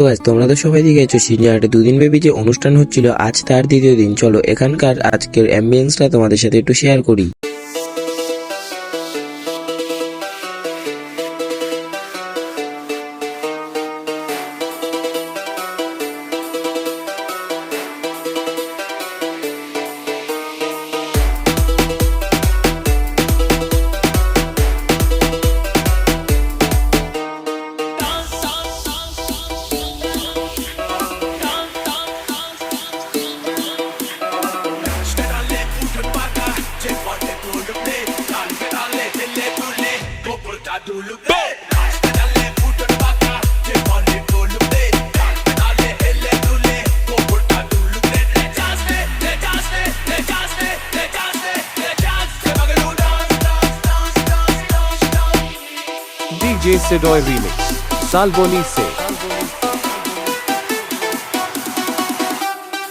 তো গাইস, তোমরা তো সবাই দেখেছো সিনিয়র আর্টে 2 দিন ব্যাপী যে অনুষ্ঠান হচ্ছিল, আজ তার দ্বিতীয় দিন। চলো এখানকার আজকের অ্যাম্বিয়েন্সটা তোমাদের সাথে একটু শেয়ার করি। DJ Sidoy Remix, Salboni Se.